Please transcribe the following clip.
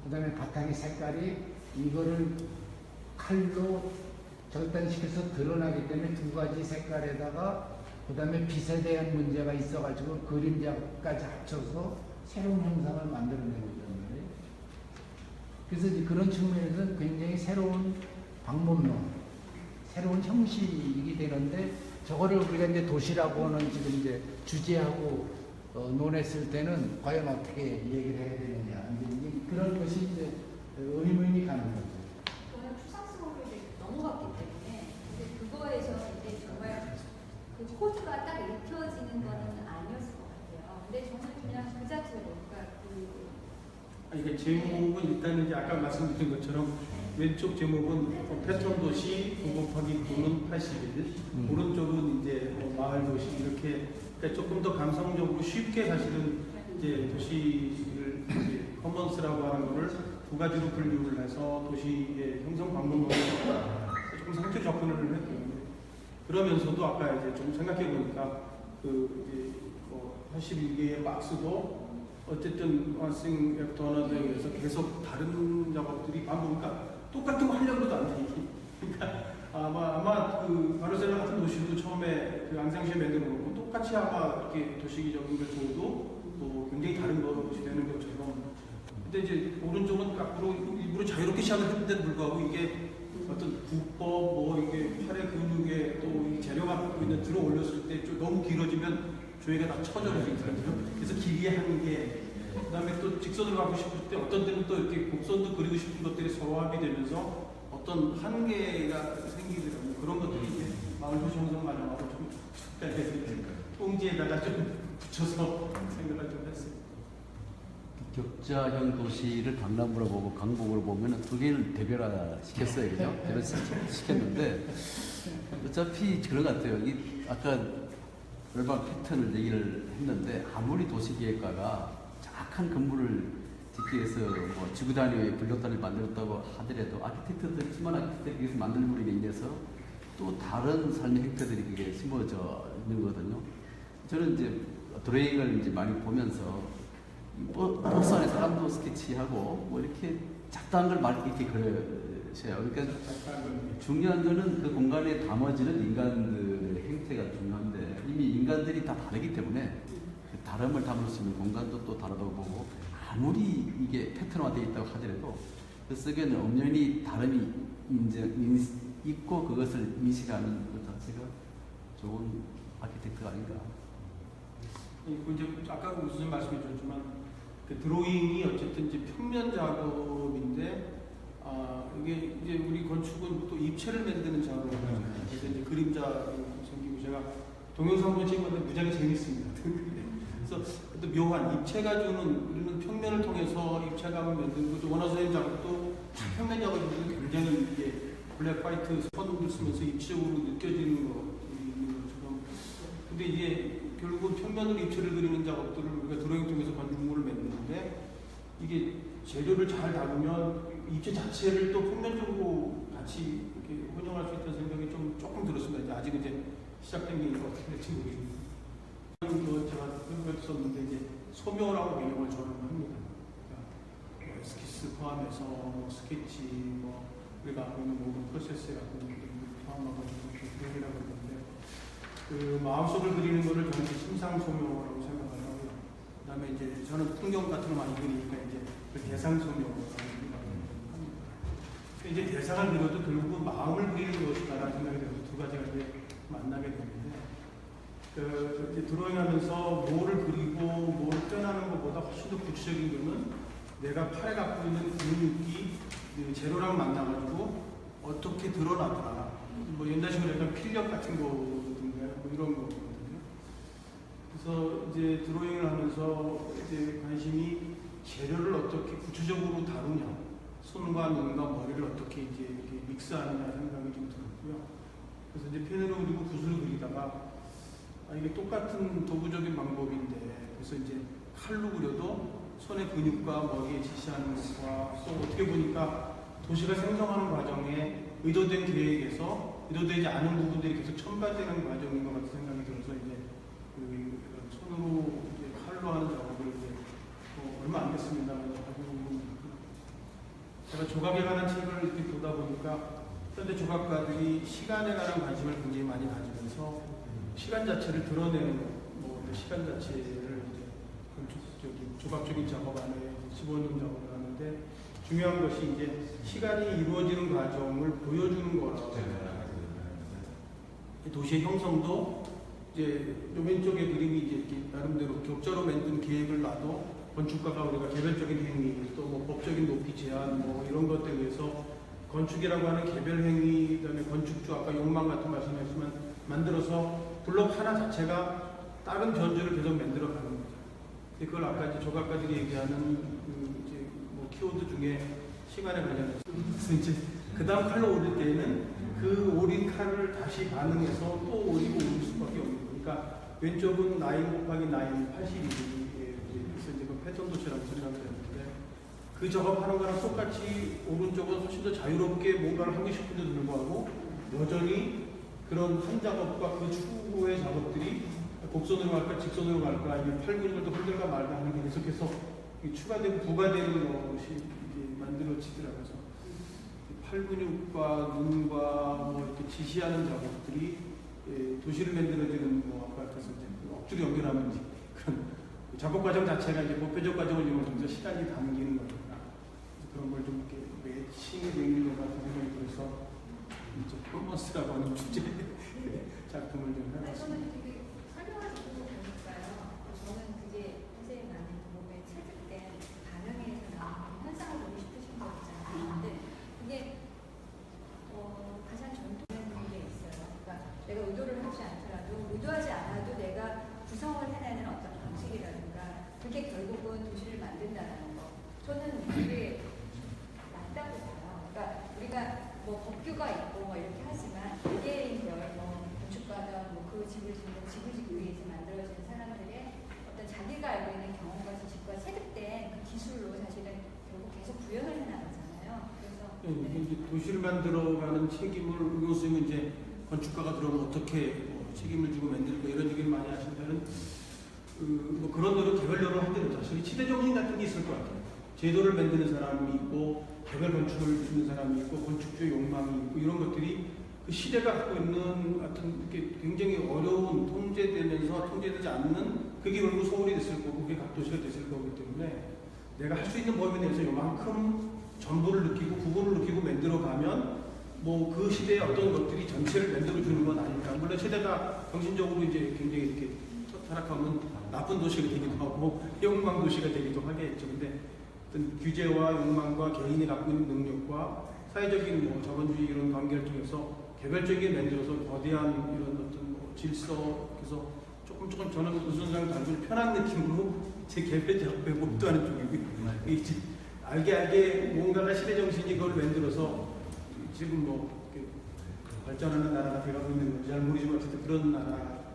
그다음에 바탕의 색깔이 이거를 칼로 절단시켜서 드러나기 때문에 두 가지 색깔에다가 그다음에 빛에 대한 문제가 있어가지고 그림자까지 합쳐서 새로운 형상을 만들어내고 있단 말이에요. 그래서 이제 그런 측면에서는 굉장히 새로운 방법론, 새로운 형식이 되는데 저거를 우리가 이제 도시라고는 지금 이제 주제하고 논했을 때는 과연 어떻게 얘기를 해야 되느냐 이제 그런 것이 이제 의문이 가는 거죠. 저는 추상수업을 넘어갔기 때문에 근데 그거에서 이제 정말 그 코드가 딱 읽혀지는 거는 아니었을 것 같아요. 근데 저는 그냥 그 자체로 그러니까 이게 제목은 일단 이제 아까 말씀드린 것처럼 왼쪽 제목은 패턴 도시 9 곱하기 9는 81, 오른쪽은 이제 마을 도시 이렇게 그러니까 조금 더 감성적으로 쉽게 사실은 이제 도시를 이제 커먼스라고 하는 거를 두 가지로 분류를 해서 도시의 형성 방법론을 조금 상투 접근을 했거든요. 그러면서도 아까 이제 좀 생각해 보니까 그 이제 81개의 박스도 어쨌든 원싱 애프터 어너더에서 계속 다른 작업들이 반복니까 똑같은 거 하려고도 안 돼. 그러니까 아마 그 바르셀로나 같은 도시도 처음에 그 앙상시에 만들어 놓고 똑같이 아마 이렇게 도시적인 걸 줘도 뭐 굉장히 다른 것이 되는 것처럼. 근데 이제 오른쪽은 앞으로 일부러 자유롭게 시작을 했는데도 불구하고 이게 어떤 국법 뭐 이게 팔의 근육에 또 재료가 갖고 있는 들어 올렸을 때 좀 너무 길어지면 조회가 다 처져버리거든요. 그래서 길게 하는 게 그다음에 또 직선으로 가고 싶을 때 어떤 때는 또 이렇게 곡선도 그리고 싶은 것들이 서합이 되면서 어떤 한계가 생기더라고요. 그런 것들이 이제 마을 도시 형성 과정하고 좀 꽁지에다가 좀 붙여서 생각을 좀 했어요. 격자형 도시를 강남으로 보고 강북으로 보면 두 개를 대별화 시켰어요, 그죠? 대별 시켰는데 어차피 그런 것 같아요. 아까 urban 패턴을 얘기를 했는데 아무리 도시계획가가 정확한 건물을 짓기 위해서 뭐 지구 단위의 블록 단위를 만들었다고 하더라도 아키텍트들이 수많은 아키텍트들이 위해서 만들므로 인해서 또 다른 삶의 행태들이 그게 심어져 있는 거거든요. 저는 이제 드로잉을 이제 많이 보면서 버스 안에 사람도 스케치하고 뭐 이렇게 잡다한 걸 막 이렇게 그려셔요. 그러니까 중요한 거는 그 공간에 담아지는 인간들의 행태가 중요한데 이미 인간들이 다 다르기 때문에 그 다름을 담을 수 있는 공간도 또 다르다고 보고 아무리 이게 패턴화되어 있다고 하더라도 그 속에는 엄연히 다름이 있고 그것을 인식하는 것 자체가 좋은 아키텍트가 아닌가. 이제 아까 무슨 말씀해 주셨지만 그 드로잉이 어쨌든 이제 평면 작업인데 이게 이제 우리 건축은 또 입체를 만드는 작업이잖아요. 그래서 이제 그림자 생기고 제가 동영상 한번 찍었는데 무지하게 재밌습니다. 그래서 또 묘한 입체가 주는 우리는 평면을 통해서 입체감을 만드는 것도 원화선생 작업도 평면 작업이 굉장히 이게 블랙 화이트 선을 쓰면서 입체적으로 느껴지는 것처럼 근데 이제 결국은 평면으로 입체를 그리는 작업들을 우리가 드로잉 통해서 건축물을 만드는데 이게 재료를 잘 다루면 입체 자체를 또 평면적으로 같이 이렇게 혼용할 수 있다는 생각이 조금 들었습니다. 이제 아직 이제 시작된 게 어떻게 될지 모르겠습니다. 제가 썼는데 이제 소묘라고 개념을 저는 합니다. 그러니까 에스키스 포함해서 뭐 스케치 뭐 우리가 갖고 있는 모든 프로세스에 갖고 있는 것들을 포함하고 그림이라고 하는데 그 마음속을 그리는 거를 저는 심상소묘라고 생각을 하고요. 그다음에 이제 저는 풍경 같은 거 많이 그리니까 이제 그 대상소묘라고 생각을 합니다. 이제 대상을 그려도 결국은 마음을 그리는 것이다라는 생각이 들어서 두 가지가 이제 만나게 되는데 이제 드로잉하면서 뭐를 그리고 뭐를 표현하는 것보다 훨씬 더 구체적인 거는 내가 팔에 갖고 있는 근육이 재료랑 만나가지고 어떻게 드러나더라. 뭐 옛날식으로 약간 필력 같은 거든가 뭐 이런 거거든요. 그래서 이제 드로잉을 하면서 이제 관심이 재료를 어떻게 구체적으로 다루냐, 손과 눈과 머리를 어떻게 이제 이렇게 믹스하느냐 생각이 좀 들었고요. 그래서 이제 펜으로 그리고 붓으로 그리다가 이게 똑같은 도구적인 방법인데 그래서 이제 칼로 그려도 손의 근육과 머리에 지시하는 것과 또 어떻게 보니까 도시가 생성하는 과정에 의도된 계획에서 의도되지 않은 부분들이 계속 첨가되는 과정인 것 같은 생각이 들어서 이제 그 손으로 이제 칼로 하는 작업을 이제 얼마 안 됐습니다. 제가 조각에 관한 책을 이렇게 보다 보니까 현대 조각가들이 시간에 관한 관심을 굉장히 많이 가지면서 시간 자체를 드러내는 시간 자체를 이제 조각적인 작업 안에 집어넣는 작업을 하는데 중요한 것이 이제 시간이 이루어지는 과정을 보여주는 거라고 생각합니다. 도시의 형성도 이제 왼쪽의 그림이 이제 이렇게 나름대로 격자로 만든 계획을 놔도 건축가가 우리가 개별적인 행위 또 뭐 법적인 높이 제한 뭐 이런 것들에 의해서 건축이라고 하는 개별 행위 그다음에 건축주 아까 욕망 같은 말씀하셨지만 만들어서 블록 하나 자체가 다른 변주를 계속 만들어가는 거죠. 그걸 아까 이제 조각가들이 얘기하는 이제 뭐 키워드 중에 시간에 관련해서 이제 그 다음 칼로 오를 때에는 그 오린 칼을 다시 반응해서 또 오리고 오릴 수밖에 없는 거니까 왼쪽은 9 곱하기 9, 82. 그래서 이제 그 패턴 도시라고 소리가 되는데 그 작업하는 거랑 똑같이 오른쪽은 훨씬 더 자유롭게 뭔가를 하고 싶은데도 불구하고 여전히 그런 한 작업과 그 추후의 작업들이 곡선으로 갈까 직선으로 갈까 아니면 팔근육을 흔들까 말까 하는 게 계속해서 추가되고 부가되는 것이 이제 만들어지더라고요. 그래서 팔근육과 눈과 뭐 이렇게 지시하는 작업들이 도시를 만들어지는 뭐 아까 그래서 이제 억지로 연결하면 이제 그런 작업 과정 자체가 이제 보편적 과정을 이용하면서 시간이 담기는 거니까 그런 걸 좀 이렇게 매칭이 되는 것 같은 생각이 들어서 이제 퍼포먼스라고 하는 주제 작품을 좀 해봤습니다. 저는 되게 설명하지 보니까요. 저는 그게 선생님 안에 몸에 체득된 반응에서 나오는 현상을 보고 싶으신 거잖아요. 근데 그게 가장 전통적인 게 있어요. 그러니까 내가 의도를 하지 않더라도 의도하지 않아도 내가 구성을 해내는 어떤 방식이라든가 그게 결국은 도시를 만든다는 거. 저는 그게 맞다고 봐요. 그러니까 우리가 뭐 법규가 있고 뭐 이렇게 하지만 개개인별 뭐 건축가든 뭐 그 집을 짓기 위해서 만들어진 사람들의 어떤 자기가 알고 있는 경험과 지식과 체득된 그 기술로 사실은 결국 계속 구현을 해나가잖아요. 그래서 이제 도시를 만들어가는 책임을 의원수님은 이제 건축가가 들어오면 어떻게 뭐 책임을 지고 만들까 이런 얘기를 많이 하신다는 뭐 그런 노력 개별 노력을 하더라도 사실 치대 정신 같은 게 있을 것 같아요. 제도를 만드는 사람이 있고 개별 건축을 짓는 사람이 있고 건축주의 욕망이 있고 이런 것들이 그 시대가 갖고 있는 어떤 이렇게 굉장히 어려운 통제되지 않는 그게 결국 서울이 됐을 거고 그게 각 도시가 됐을 거기 때문에 내가 할 수 있는 범위 내에서 요만큼 전부를 느끼고 구분을 느끼고 만들어가면 뭐 그 시대의 어떤 것들이 전체를 만들어주는 건 아닐까. 물론 시대가 정신적으로 이제 굉장히 이렇게 타락하면 나쁜 도시가 되기도 하고 욕망 도시가 되기도 하겠죠. 근데 어떤 규제와 욕망과 개인이 갖고 있는 능력과 사회적인 뭐 자본주의 이런 관계를 통해서 개별적인 만들어서 거대한 이런 어떤 뭐 질서 그래서 조금 저는 우선상 달고 편한 느낌으로 제 개별 작업에 몰두하는 중이고요. 이제 알게 뭔가가 시대 정신이 그걸 만들어서 지금 뭐 발전하는 나라가 돼가고 있는 건지 잘 모르지만 어쨌든 그런 나라